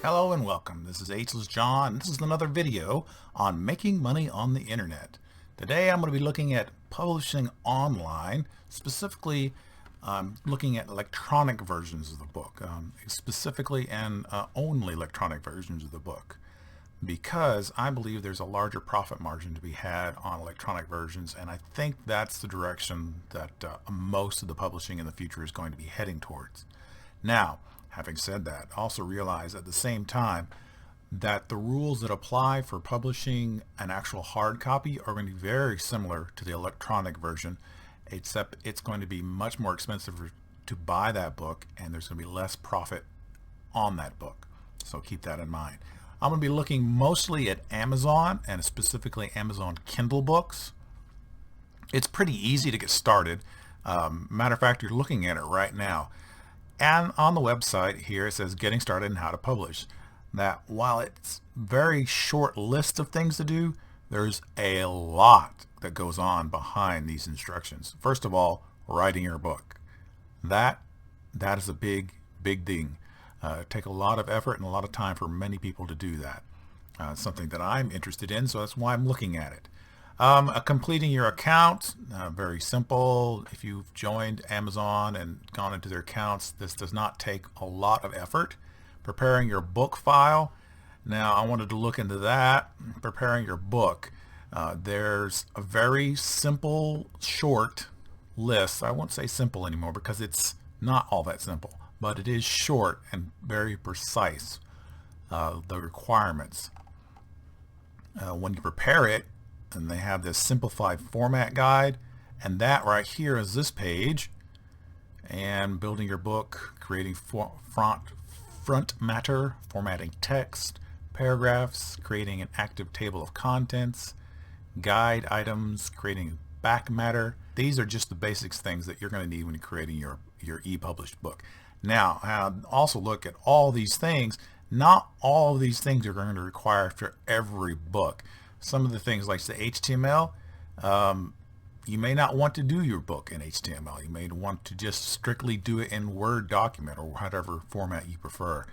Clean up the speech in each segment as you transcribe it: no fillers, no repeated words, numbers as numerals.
Hello and welcome. This is Ageless John. This is another video on making money on the internet. Today I'm going to be looking at publishing online, specifically looking at electronic versions of the book, specifically and only electronic versions of the book, because I believe there's a larger profit margin to be had on electronic versions, and I think that's the direction that most of the publishing in the future is going to be heading towards. Now, having said that, also realize at the same time that the rules that apply for publishing an actual hard copy are going to be very similar to the electronic version, except it's going to be much more expensive to buy that book, and there's going to be less profit on that book. So keep that in mind. I'm going to be looking mostly at Amazon, and specifically Amazon Kindle books. It's pretty easy to get started. Matter of fact, you're looking at it right now. And on the website here it says getting started and how to publish. That while it's very short list of things to do, there's a lot that goes on behind these instructions. First of all, writing your book. That is a big thing. Take a lot of effort and a lot of time for many people to do that. Something that I'm interested in, so that's why I'm looking at it. Completing your account, very simple. If you've joined Amazon and gone into their accounts, this does not take a lot of effort. Preparing your book file. Now I wanted to look into that. Preparing your book. There's a very simple, short list. I won't say simple anymore because it's not all that simple, but it is short and very precise, the requirements. When you prepare it, and they have this simplified format guide, and that right here is this page. And building your book, creating front matter, formatting text, paragraphs, creating an active table of contents, guide items, creating back matter. These are just the basics things that you're going to need when you're creating your e-published book. Now, also look at all these things. Not all of these things are going to require for every book. Some of the things like the HTML, you may not want to do your book in HTML. You may want to just strictly do it in Word document or whatever format you prefer.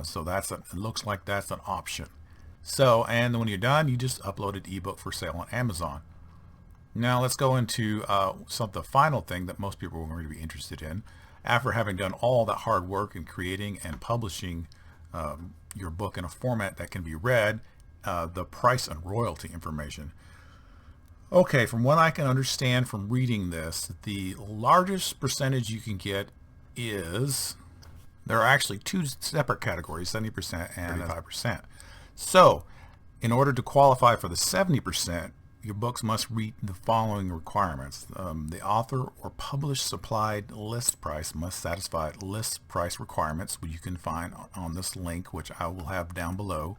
So it looks like that's an option. So, and when you're done, you just upload an ebook for sale on Amazon. Now let's go into the final thing that most people are going to be interested in. After having done all that hard work in creating and publishing your book in a format that can be read, the price and royalty information. Okay, from what I can understand from reading this, the largest percentage you can get is, there are actually two separate categories, 70% and 35%. So, in order to qualify for the 70%, your books must meet the following requirements. The author or published supplied list price must satisfy list price requirements, which you can find on this link, which I will have down below.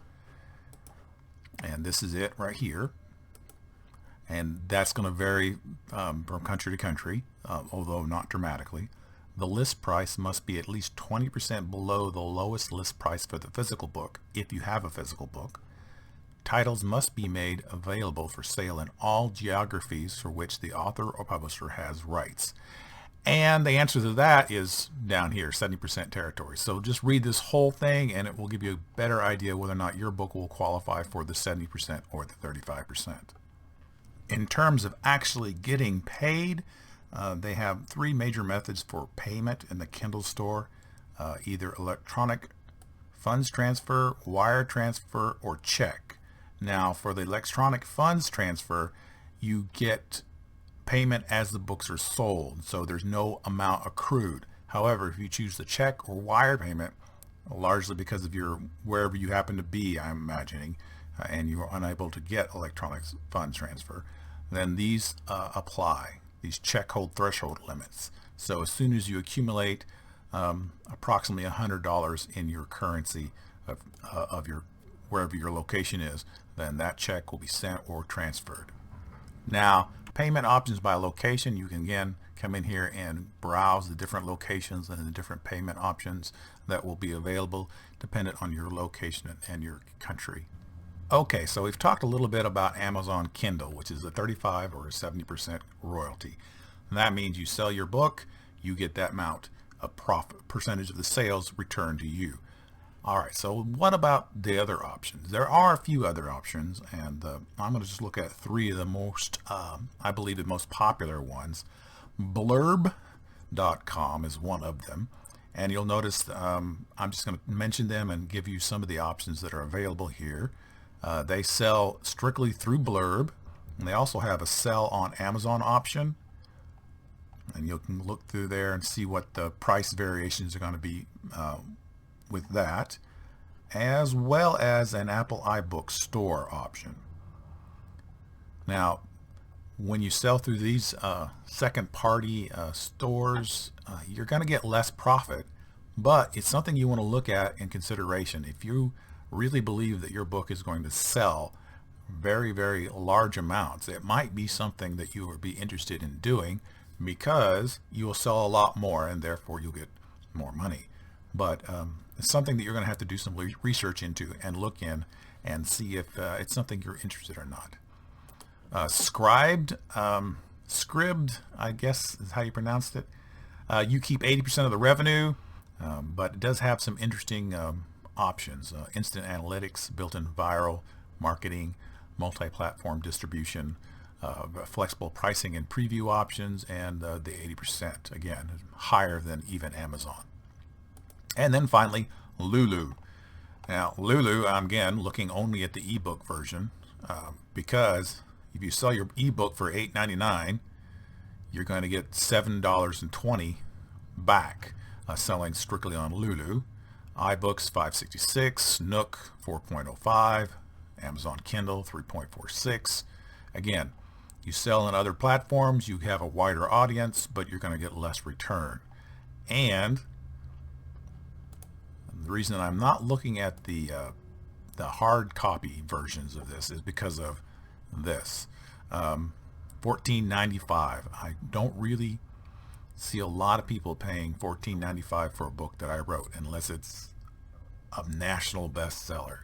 And this is it right here, and that's going to vary from country to country, although not dramatically. The list price must be at least 20% below the lowest list price for the physical book, if you have a physical book. Titles must be made available for sale in all geographies for which the author or publisher has rights. And the answer to that is down here, 70% territory. So just read this whole thing and it will give you a better idea whether or not your book will qualify for the 70% or the 35%. In terms of actually getting paid, they have three major methods for payment in the Kindle store, either electronic funds transfer, wire transfer, or check. Now for the electronic funds transfer, you get payment as the books are sold, so there's no amount accrued. However, if you choose the check or wire payment, largely because of wherever you happen to be, I'm imagining, and you are unable to get electronic funds transfer, then these apply, these check hold threshold limits. So as soon as you accumulate approximately $100 in your currency of your wherever your location is, then that check will be sent or transferred. Now, payment options by location, you can again come in here and browse the different locations and the different payment options that will be available dependent on your location and your country. Okay, so we've talked a little bit about Amazon Kindle, which is a 35 or a 70% royalty. And that means you sell your book, you get that amount, a percentage of the sales returned to you. All right, so what about the other options? There are a few other options, and I'm going to just look at three of the most, I believe, the most popular ones. Blurb.com is one of them, and you'll notice I'm just going to mention them and give you some of the options that are available here. They sell strictly through Blurb, and they also have a sell on Amazon option, and you can look through there and see what the price variations are going to be with that, as well as an Apple iBook store option. Now, when you sell through these second-party stores, you're going to get less profit, but it's something you want to look at in consideration. If you really believe that your book is going to sell very, very large amounts, it might be something that you would be interested in doing, because you will sell a lot more and therefore you'll get more money. But it's something that you're going to have to do some research into and look in and see if it's something you're interested or not. Scribd, I guess is how you pronounced it. You keep 80% of the revenue, but it does have some interesting options. Instant analytics, built-in viral marketing, multi-platform distribution, flexible pricing and preview options, and the 80%, again, higher than even Amazon. And then finally, Lulu. Now, Lulu, I'm again looking only at the ebook version, because if you sell your ebook for $8.99, you're going to get $7.20 back, selling strictly on Lulu. iBooks $5.66, Nook $4.05, Amazon Kindle $3.46. Again, you sell on other platforms, you have a wider audience, but you're going to get less return. And the reason I'm not looking at the hard copy versions of this is because of this. $14.95. I don't really see a lot of people paying $14.95 for a book that I wrote, unless it's a national bestseller.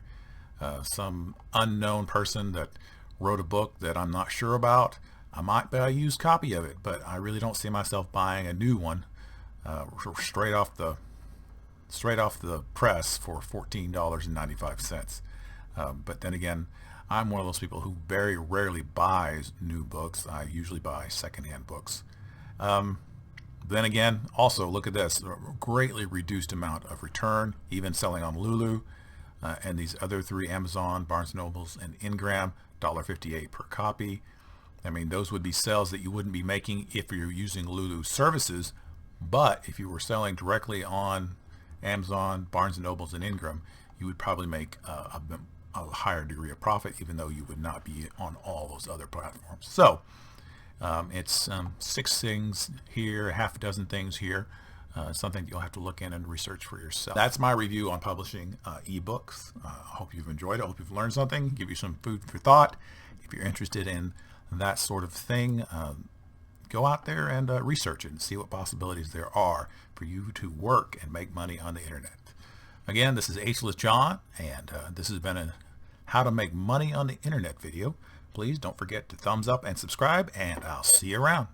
Some unknown person that wrote a book that I'm not sure about, I might buy a used copy of it, but I really don't see myself buying a new one straight off the press for $14.95. But then again, I'm one of those people who very rarely buys new books. I usually buy secondhand books. Then again, also look at this, a greatly reduced amount of return, even selling on Lulu, and these other three, Amazon, Barnes & Nobles, and Ingram, $1.58 per copy. I mean, those would be sales that you wouldn't be making if you're using Lulu services, but if you were selling directly on Amazon, Barnes & Nobles, and Ingram, you would probably make a higher degree of profit, even though you would not be on all those other platforms. So it's 6 things here, half a dozen things here, something you'll have to look in and research for yourself. That's my review on publishing ebooks. I hope you've enjoyed it. I hope you've learned something, give you some food for thought. If you're interested in that sort of thing, go out there and research it and see what possibilities there are for you to work and make money on the internet. Again, this is Ageless John, and this has been a how to make money on the internet video. Please don't forget to thumbs up and subscribe, and I'll see you around.